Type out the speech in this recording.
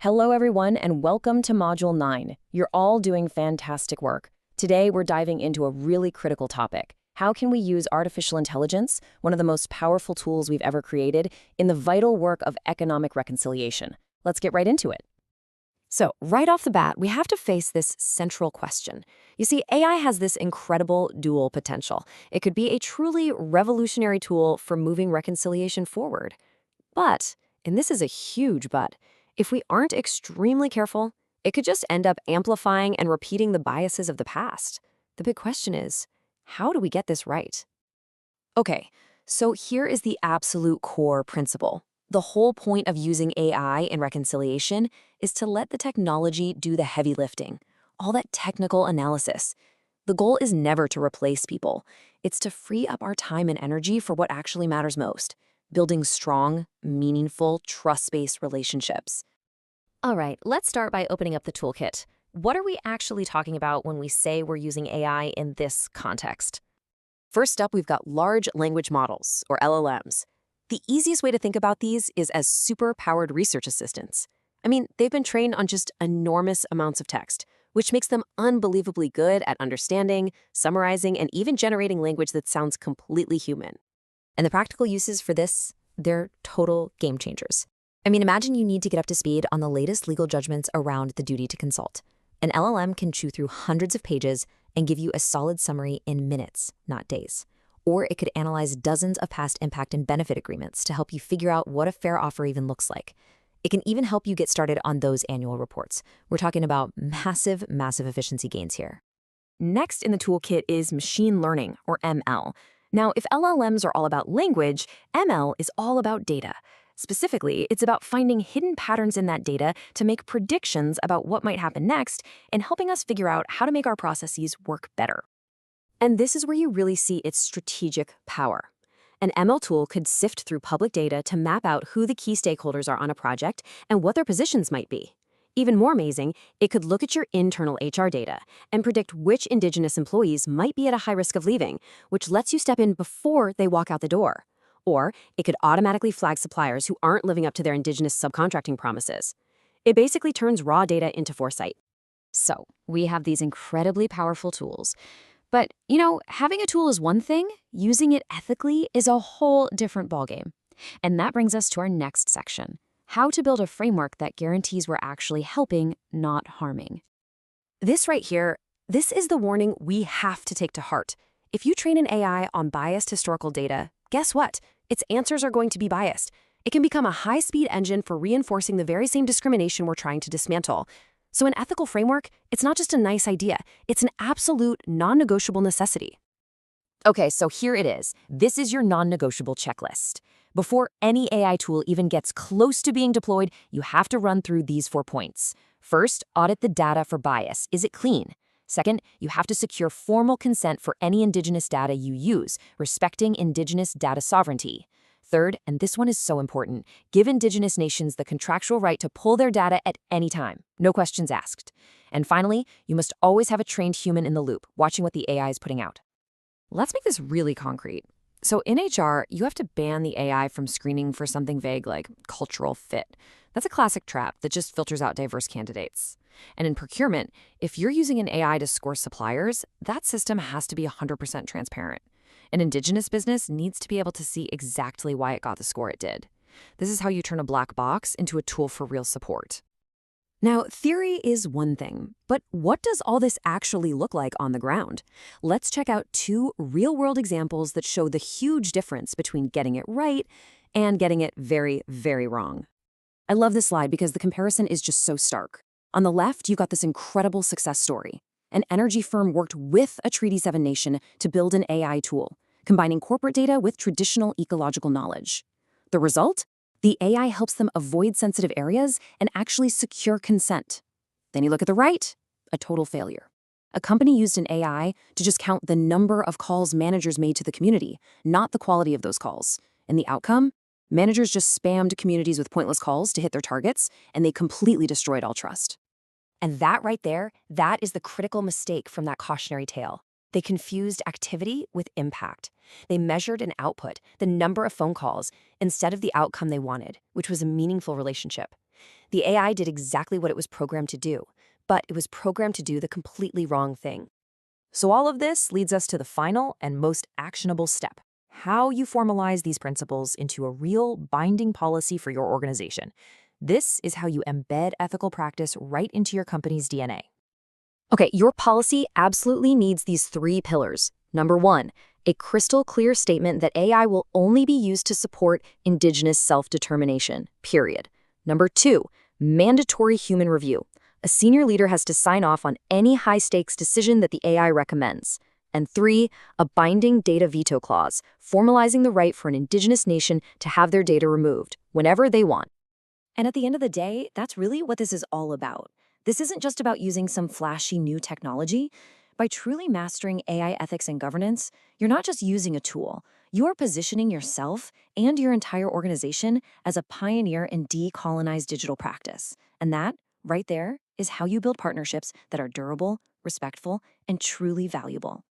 Hello everyone and welcome to Module 9. You're all doing fantastic work. Today we're diving into a really critical topic. How can we use artificial intelligence, one of the most powerful tools we've ever created, in the vital work of economic reconciliation? Let's get right into it. So, right off the bat, we have to face this central question. You see, AI has this incredible dual potential. It could be a truly revolutionary tool for moving reconciliation forward. But, and this is a huge but, if we aren't extremely careful, it could just end up amplifying and repeating the biases of the past. The big question is, how do we get this right? Okay, so here is the absolute core principle. The whole point of using AI in reconciliation is to let the technology do the heavy lifting, all that technical analysis. The goal is never to replace people. It's to free up our time and energy for what actually matters most, building strong, meaningful, trust-based relationships. All right, let's start by opening up the toolkit. What are we actually talking about when we say we're using AI in this context? First up, we've got large language models, or LLMs. The easiest way to think about these is as super-powered research assistants. I mean, they've been trained on just enormous amounts of text, which makes them unbelievably good at understanding, summarizing, and even generating language that sounds completely human. And the practical uses for this, they're total game changers. I mean, imagine you need to get up to speed on the latest legal judgments around the duty to consult. An LLM can chew through hundreds of pages and give you a solid summary in minutes, not days. Or it could analyze dozens of past impact and benefit agreements to help you figure out what a fair offer even looks like. It can even help you get started on those annual reports. We're talking about massive efficiency gains here. Next in the toolkit is machine learning, or ML. Now, if LLMs are all about language, ML is all about data. Specifically, it's about finding hidden patterns in that data to make predictions about what might happen next and helping us figure out how to make our processes work better. And this is where you really see its strategic power. An ML tool could sift through public data to map out who the key stakeholders are on a project and what their positions might be. Even more amazing, it could look at your internal HR data and predict which Indigenous employees might be at a high risk of leaving, which lets you step in before they walk out the door. Or it could automatically flag suppliers who aren't living up to their Indigenous subcontracting promises. It basically turns raw data into foresight. So, we have these incredibly powerful tools. But, having a tool is one thing, using it ethically is a whole different ballgame. And that brings us to our next section, how to build a framework that guarantees we're actually helping, not harming. This right here, this is the warning we have to take to heart. If you train an AI on biased historical data, guess what? Its answers are going to be biased. It can become a high-speed engine for reinforcing the very same discrimination we're trying to dismantle. So an ethical framework, it's not just a nice idea. It's an absolute, non-negotiable necessity. Okay, so here it is. This is your non-negotiable checklist. Before any AI tool even gets close to being deployed, you have to run through these 4 points. First, audit the data for bias. Is it clean? Second, you have to secure formal consent for any Indigenous data you use, respecting Indigenous data sovereignty. Third, and this one is so important, give Indigenous nations the contractual right to pull their data at any time, no questions asked. And finally, you must always have a trained human in the loop, watching what the AI is putting out. Let's make this really concrete. So in HR, you have to ban the AI from screening for something vague like cultural fit. That's a classic trap that just filters out diverse candidates. And in procurement, if you're using an AI to score suppliers, that system has to be 100% transparent. An Indigenous business needs to be able to see exactly why it got the score it did. This is how you turn a black box into a tool for real support. Now, theory is one thing, but what does all this actually look like on the ground? Let's check out 2 real-world examples that show the huge difference between getting it right and getting it very, very wrong. I love this slide because the comparison is just so stark. On the left, you've got this incredible success story. An energy firm worked with a Treaty 7 nation to build an AI tool, combining corporate data with traditional ecological knowledge. The result? The AI helps them avoid sensitive areas and actually secure consent. Then you look at the right, a total failure. A company used an AI to just count the number of calls managers made to the community, not the quality of those calls. And the outcome? Managers just spammed communities with pointless calls to hit their targets, and they completely destroyed all trust. And that right there, that is the critical mistake from that cautionary tale. They confused activity with impact. They measured an output, the number of phone calls, instead of the outcome they wanted, which was a meaningful relationship. The AI did exactly what it was programmed to do, but it was programmed to do the completely wrong thing. So all of this leads us to the final and most actionable step: how you formalize these principles into a real binding policy for your organization. This is how you embed ethical practice right into your company's DNA. Okay, your policy absolutely needs these 3 pillars. Number 1, a crystal clear statement that AI will only be used to support Indigenous self-determination, period. Number 2, mandatory human review. A senior leader has to sign off on any high-stakes decision that the AI recommends. And 3, a binding data veto clause, formalizing the right for an Indigenous nation to have their data removed whenever they want. And at the end of the day, that's really what this is all about. This isn't just about using some flashy new technology. By truly mastering AI ethics and governance, you're not just using a tool. You're positioning yourself and your entire organization as a pioneer in decolonized digital practice. And that, right there, is how you build partnerships that are durable, respectful, and truly valuable.